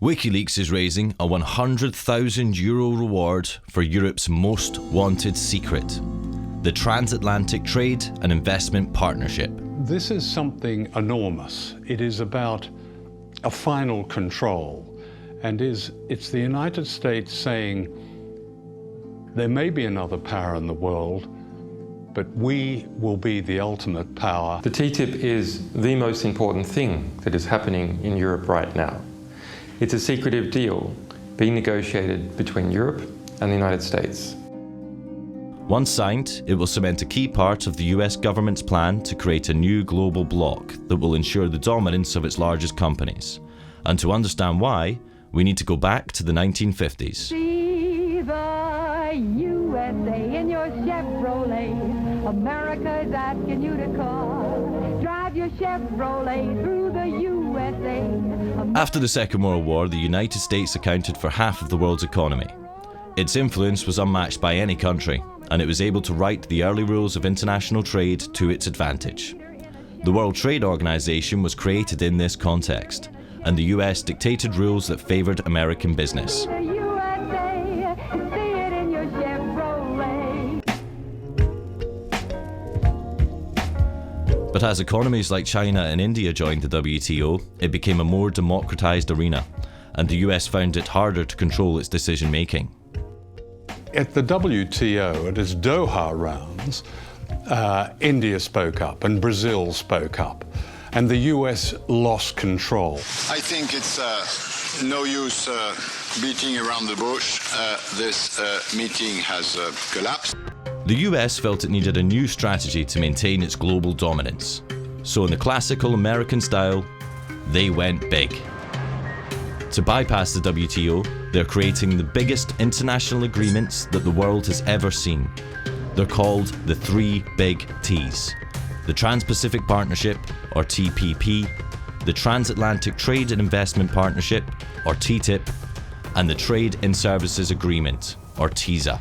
WikiLeaks is raising a €100,000 reward for Europe's most wanted secret, the Transatlantic Trade and Investment Partnership. This is something enormous. It is about a final control, and it's the United States saying there may be another power in the world, but we will be the ultimate power. The TTIP is the most important thing that is happening in Europe right now. It's a secretive deal being negotiated between Europe and the United States. Once signed, it will cement a key part of the US government's plan to create a new global bloc that will ensure the dominance of its largest companies. And to understand why, we need to go back to the 1950s. See the USA in your Chevrolet. America's asking you to call. Drive your Chevrolet through the USA. After the Second World War, the United States accounted for half of the world's economy. Its influence was unmatched by any country, and it was able to write the early rules of international trade to its advantage. The World Trade Organization was created in this context, and the US dictated rules that favored American business. But as economies like China and India joined the WTO, it became a more democratized arena, and the US found it harder to control its decision-making. At the WTO, at its Doha rounds, India spoke up and Brazil spoke up, and the US lost control. I think it's no use beating around the bush. This meeting has collapsed. The US felt it needed a new strategy to maintain its global dominance. So in the classical American style, they went big. To bypass the WTO, they're creating the biggest international agreements that the world has ever seen. They're called the three big T's: the Trans-Pacific Partnership, or TPP, the Transatlantic Trade and Investment Partnership, or TTIP, and the Trade in Services Agreement, or TISA.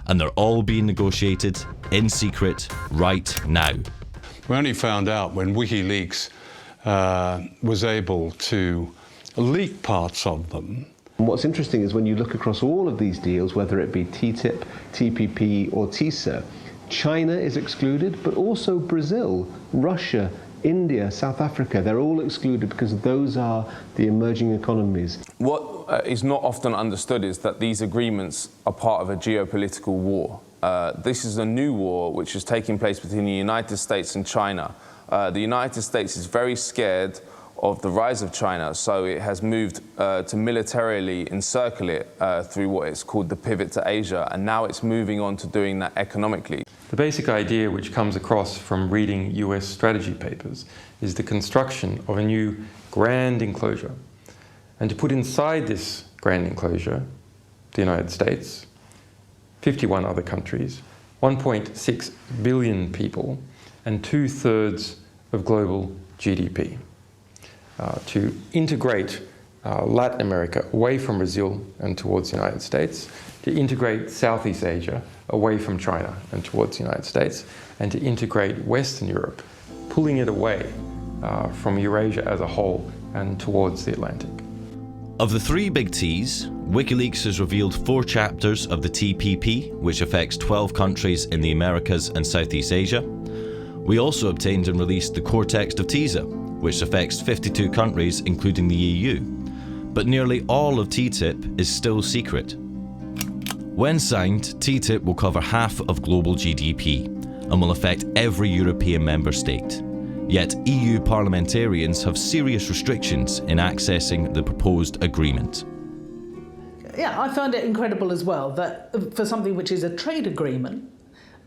And they're all being negotiated in secret right now. We only found out when WikiLeaks was able to leak parts of them. And what's interesting is when you look across all of these deals, whether it be TTIP, TPP or TISA, China is excluded, but also Brazil, Russia, India, South Africa, they're all excluded because those are the emerging economies. What is not often understood is that these agreements are part of a geopolitical war. This is a new war which is taking place between the United States and China. The United States is very scared of the rise of China, so it has moved to militarily encircle it through what is called the pivot to Asia, and now it's moving on to doing that economically. The basic idea which comes across from reading US strategy papers is the construction of a new grand enclosure. And to put inside this grand enclosure, the United States, 51 other countries, 1.6 billion people, and 2/3 of global GDP. To integrate Latin America away from Brazil and towards the United States, to integrate Southeast Asia away from China and towards the United States, and to integrate Western Europe, pulling it away from Eurasia as a whole and towards the Atlantic. Of the three big T's, WikiLeaks has revealed 4 chapters of the TPP, which affects 12 countries in the Americas and Southeast Asia. We also obtained and released the core text of TISA, which affects 52 countries, including the EU. But nearly all of TTIP is still secret. When signed, TTIP will cover half of global GDP and will affect every European member state. Yet EU parliamentarians have serious restrictions in accessing the proposed agreement. Yeah, I find it incredible as well that for something which is a trade agreement,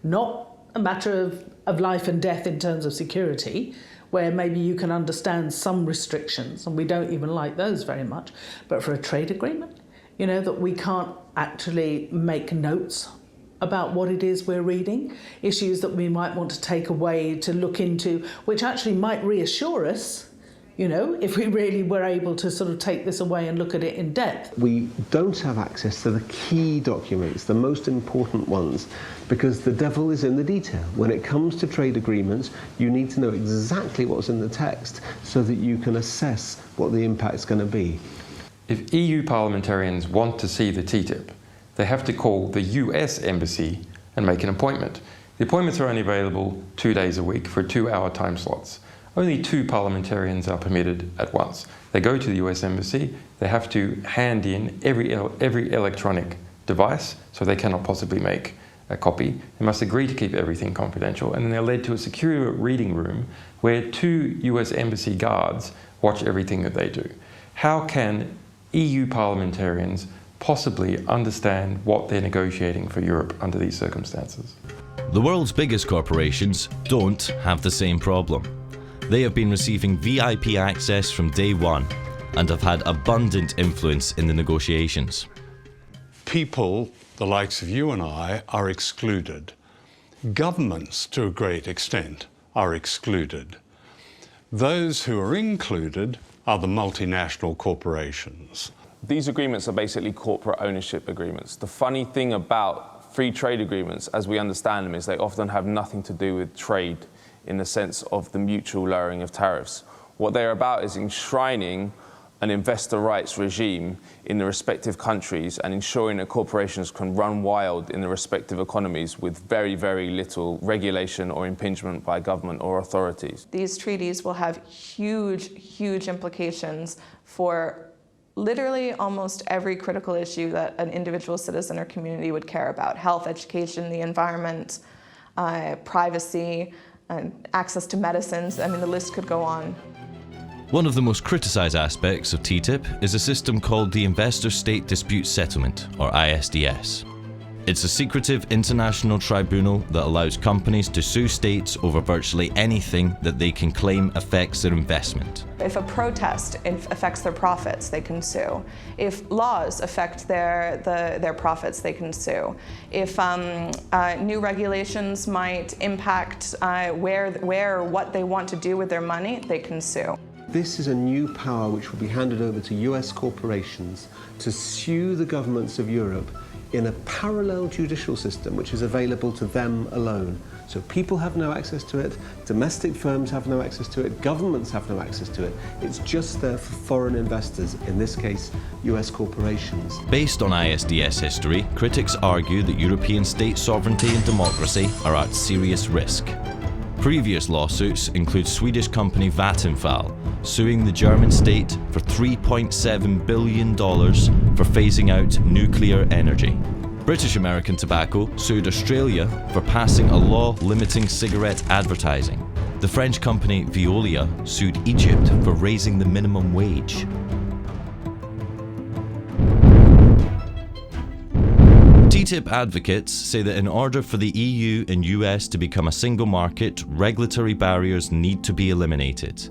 not a matter of life and death in terms of security, where maybe you can understand some restrictions, and we don't even like those very much, but for a trade agreement, you know, that we can't actually make notes about what it is we're reading, issues that we might want to take away to look into, which actually might reassure us, you know, if we really were able to sort of take this away and look at it in depth. We don't have access to the key documents, the most important ones, because the devil is in the detail. When it comes to trade agreements, you need to know exactly what's in the text so that you can assess what the impact's going to be. If EU parliamentarians want to see the TTIP, they have to call the US embassy and make an appointment. The appointments are only available 2 days a week for 2-hour time slots. Only 2 parliamentarians are permitted at once. They go to the US embassy, they have to hand in every electronic device, so they cannot possibly make a copy. They must agree to keep everything confidential, and then they're led to a secure reading room where 2 US embassy guards watch everything that they do. How can EU parliamentarians possibly understand what they're negotiating for Europe under these circumstances? The world's biggest corporations don't have the same problem. They have been receiving VIP access from day one and have had abundant influence in the negotiations. People, the likes of you and I, are excluded. Governments, to a great extent, are excluded. Those who are included are the multinational corporations. These agreements are basically corporate ownership agreements. The funny thing about free trade agreements, as we understand them, is they often have nothing to do with trade in the sense of the mutual lowering of tariffs. What they're about is enshrining an investor rights regime in the respective countries and ensuring that corporations can run wild in the respective economies with very, very little regulation or impingement by government or authorities. These treaties will have huge, huge implications for literally almost every critical issue that an individual citizen or community would care about: health, education, the environment, privacy, access to medicines. I mean, the list could go on. One of the most criticised aspects of TTIP is a system called the Investor State Dispute Settlement, or ISDS. It's a secretive international tribunal that allows companies to sue states over virtually anything that they can claim affects their investment. If a protest affects their profits, they can sue. If laws affect their profits, they can sue. If new regulations might impact where or what they want to do with their money, they can sue. This is a new power which will be handed over to US corporations to sue the governments of Europe in a parallel judicial system which is available to them alone. So people have no access to it, domestic firms have no access to it, governments have no access to it. It's just there for foreign investors, in this case, US corporations. Based on ISDS history, critics argue that European state sovereignty and democracy are at serious risk. Previous lawsuits include Swedish company Vattenfall suing the German state for $3.7 billion for phasing out nuclear energy. British American Tobacco sued Australia for passing a law limiting cigarette advertising. The French company Veolia sued Egypt for raising the minimum wage. TTIP advocates say that in order for the EU and US to become a single market, regulatory barriers need to be eliminated.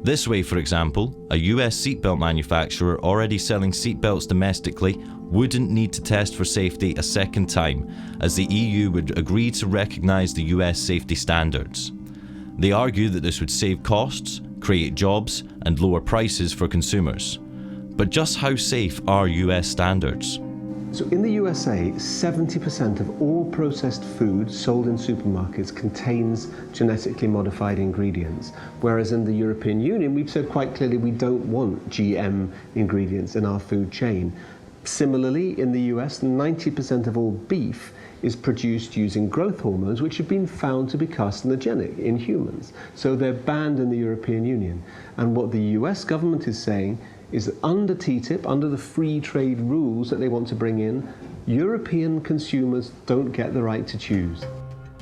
This way, for example, a US seatbelt manufacturer already selling seatbelts domestically wouldn't need to test for safety a second time, as the EU would agree to recognise the US safety standards. They argue that this would save costs, create jobs, and lower prices for consumers. But just how safe are US standards? So in the USA, 70% of all processed food sold in supermarkets contains genetically modified ingredients, whereas in the European Union, we've said quite clearly we don't want GM ingredients in our food chain. Similarly, in the US, 90% of all beef is produced using growth hormones, which have been found to be carcinogenic in humans. So they're banned in the European Union. And what the US government is saying is that under TTIP, under the free trade rules that they want to bring in, European consumers don't get the right to choose.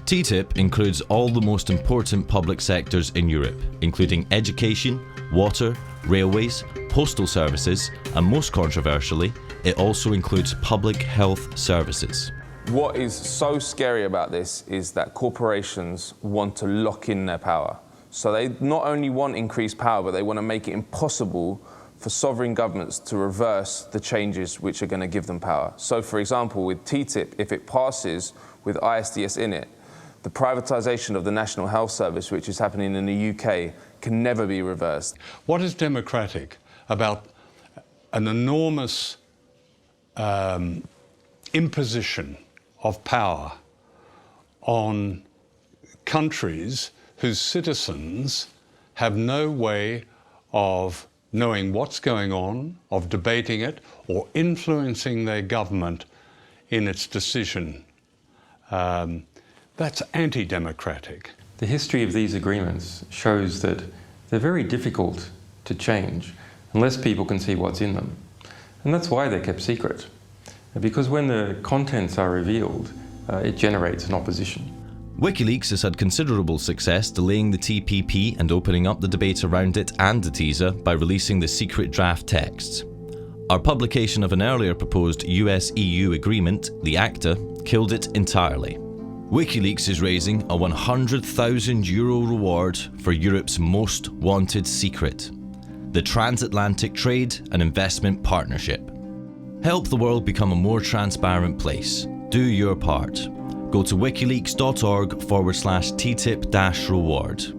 TTIP includes all the most important public sectors in Europe, including education, water, railways, postal services, and most controversially, it also includes public health services. What is so scary about this is that corporations want to lock in their power. So they not only want increased power, but they want to make it impossible for sovereign governments to reverse the changes which are going to give them power. So, for example, with TTIP, if it passes with ISDS in it, the privatisation of the National Health Service, which is happening in the UK, can never be reversed. What is democratic about an enormous imposition of power on countries whose citizens have no way of knowing what's going on, of debating it, or influencing their government in its decision. That's anti-democratic. The history of these agreements shows that they're very difficult to change unless people can see what's in them. And that's why they're kept secret. Because when the contents are revealed, it generates an opposition. WikiLeaks has had considerable success delaying the TPP and opening up the debate around it and the teaser by releasing the secret draft texts. Our publication of an earlier proposed US-EU agreement, the ACTA, killed it entirely. WikiLeaks is raising a €100,000 reward for Europe's most wanted secret, the Transatlantic Trade and Investment Partnership. Help the world become a more transparent place. Do your part. Go to wikileaks.org/TTIP-reward.